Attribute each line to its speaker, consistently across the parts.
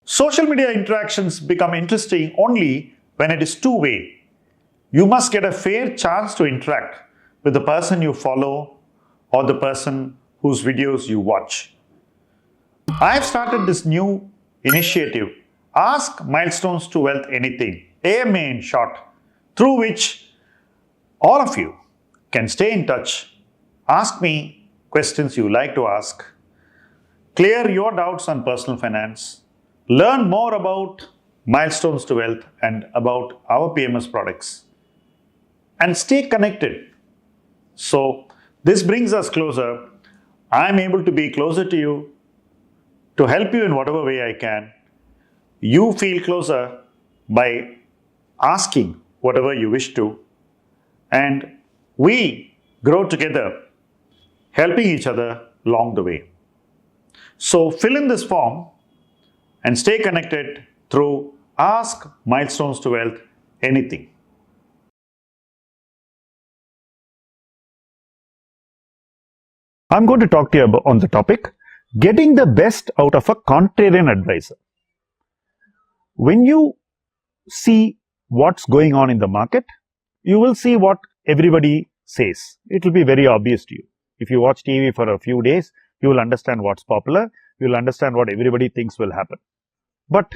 Speaker 1: Social media interactions become interesting only when it is two-way. You must get a fair chance to interact with the person you follow or the person whose videos you watch. I have started this new initiative, Ask Milestones to Wealth Anything, AMA in short, through which all of you can stay in touch, ask me questions you like to ask, clear your doubts on personal finance, learn more about Milestones to Wealth and about our PMS products, and stay connected. So, this brings us closer. I am able to be closer to you, to help you in whatever way I can. You feel closer by asking whatever you wish to, and we grow together, helping each other along the way. So fill in this form and stay connected through Ask Milestones to Wealth Anything. I'm going to talk to you about, on the topic, getting the best out of a contrarian advisor. When you see what's going on in the market, you will see what everybody says. It will be very obvious to you. If you watch TV for a few days, you will understand what's popular, you will understand what everybody thinks will happen. But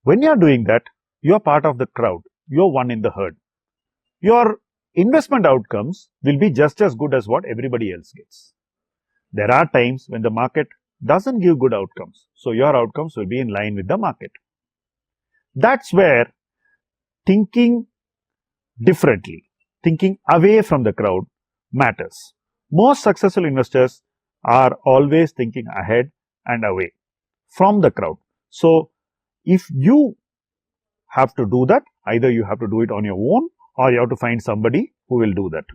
Speaker 1: when you are doing that, you are part of the crowd, you are one in the herd. Your investment outcomes will be just as good as what everybody else gets. There are times when the market doesn't give good outcomes, so your outcomes will be in line with the market. That's where thinking differently, thinking away from the crowd matters. Most successful investors are always thinking ahead and away from the crowd. So, if you have to do that, either you have to do it on your own or you have to find somebody who will do that.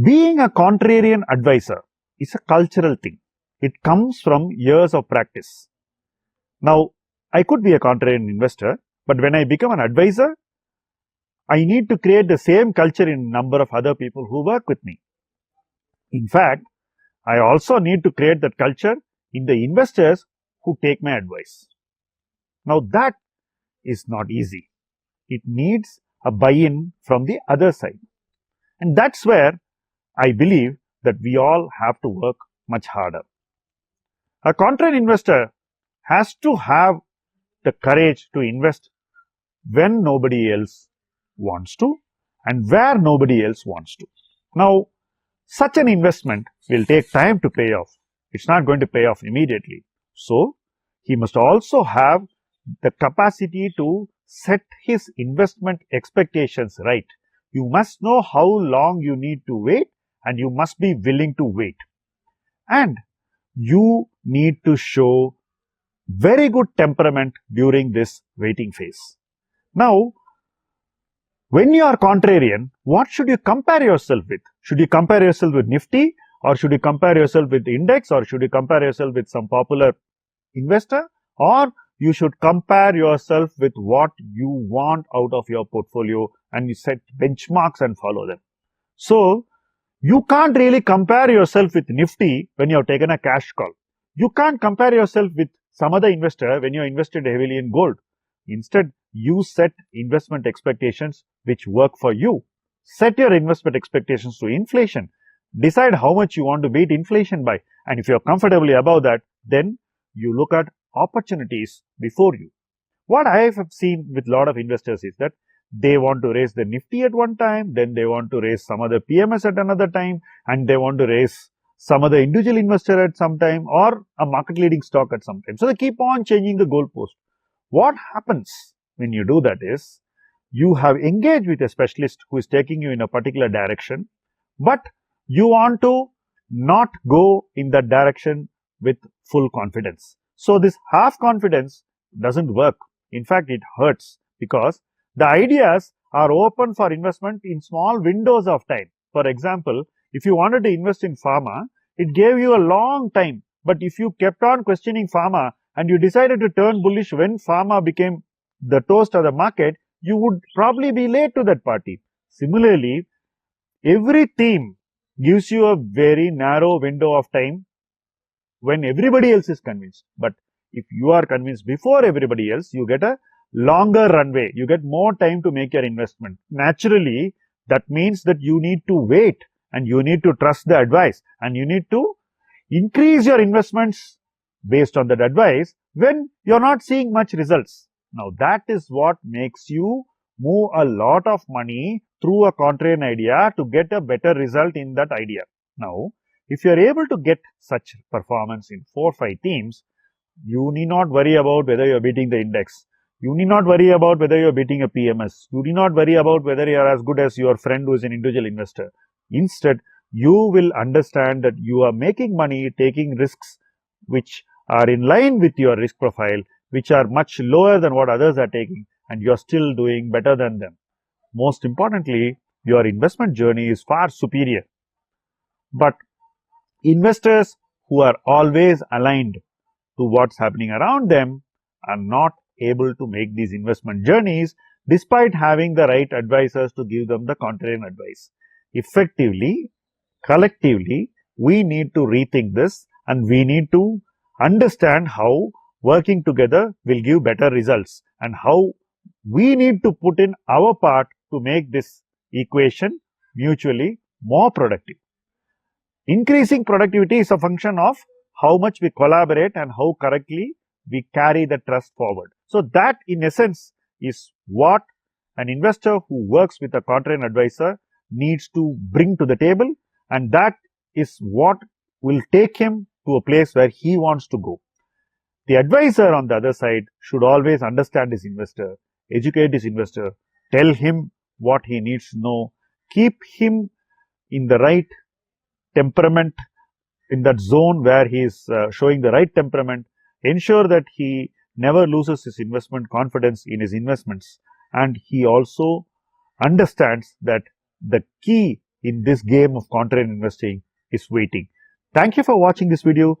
Speaker 1: Being a contrarian advisor is a cultural thing. It comes from years of practice. Now, I could be a contrarian investor, but when I become an advisor, I need to create the same culture in a number of other people who work with me. In fact, I also need to create that culture in the investors who take my advice. Now, that is not easy. It needs a buy-in from the other side. And that's where I believe that we all have to work much harder. A contrarian investor has to have the courage to invest when nobody else wants to and where nobody else wants to. Now, such an investment will take time to pay off. It's not going to pay off immediately. So, he must also have the capacity to set his investment expectations right. You must know how long you need to wait and you must be willing to wait. And you need to show very good temperament during this waiting phase. Now, when you are contrarian, what should you compare yourself with? Should you compare yourself with Nifty, or should you compare yourself with the index, or should you compare yourself with some popular investor, or you should compare yourself with what you want out of your portfolio and you set benchmarks and follow them. So, you can't really compare yourself with Nifty when you have taken a cash call. You can't compare yourself with some other investor when you invested heavily in gold. Instead, you set investment expectations which work for you. Set your investment expectations to inflation. Decide how much you want to beat inflation by. And if you are comfortably above that, then you look at opportunities before you. What I have seen with a lot of investors is that they want to raise the Nifty at one time, then they want to raise some other PMS at another time, and they want to raise some other individual investor at some time or a market leading stock at some time. So they keep on changing the goalpost. What happens when you do that is, you have engaged with a specialist who is taking you in a particular direction, but you want to not go in that direction with full confidence. So this half confidence doesn't work. In fact, it hurts because the ideas are open for investment in small windows of time. For example, if you wanted to invest in pharma, it gave you a long time. But if you kept on questioning pharma and you decided to turn bullish when pharma became the toast of the market, you would probably be late to that party. Similarly, every theme gives you a very narrow window of time when everybody else is convinced. But if you are convinced before everybody else, you get a longer runway. You get more time to make your investment. Naturally, that means that you need to wait and you need to trust the advice and you need to increase your investments based on that advice when you're not seeing much results. Now, that is what makes you move a lot of money through a contrarian idea to get a better result in that idea. Now, if you are able to get such performance in 4 or 5 themes, you need not worry about whether you are beating the index. You need not worry about whether you are beating a PMS. You need not worry about whether you are as good as your friend who is an individual investor. Instead, you will understand that you are making money taking risks which are in line with your risk profile, which are much lower than what others are taking, and you are still doing better than them. Most importantly, your investment journey is far superior. But investors who are always aligned to what's happening around them are not able to make these investment journeys despite having the right advisors to give them the contrarian advice. Effectively, collectively, we need to rethink this and we need to understand how working together will give better results and how we need to put in our part to make this equation mutually more productive. Increasing productivity is a function of how much we collaborate and how correctly we carry the trust forward. So that in essence is what an investor who works with a contrarian advisor needs to bring to the table, and that is what will take him to a place where he wants to go. The advisor on the other side should always understand his investor, educate his investor, tell him what he needs to know, keep him in the right temperament, in that zone where he is showing the right temperament, ensure that he never loses his investment confidence in his investments, and he also understands that the key in this game of contrarian investing is waiting. Thank you for watching this video.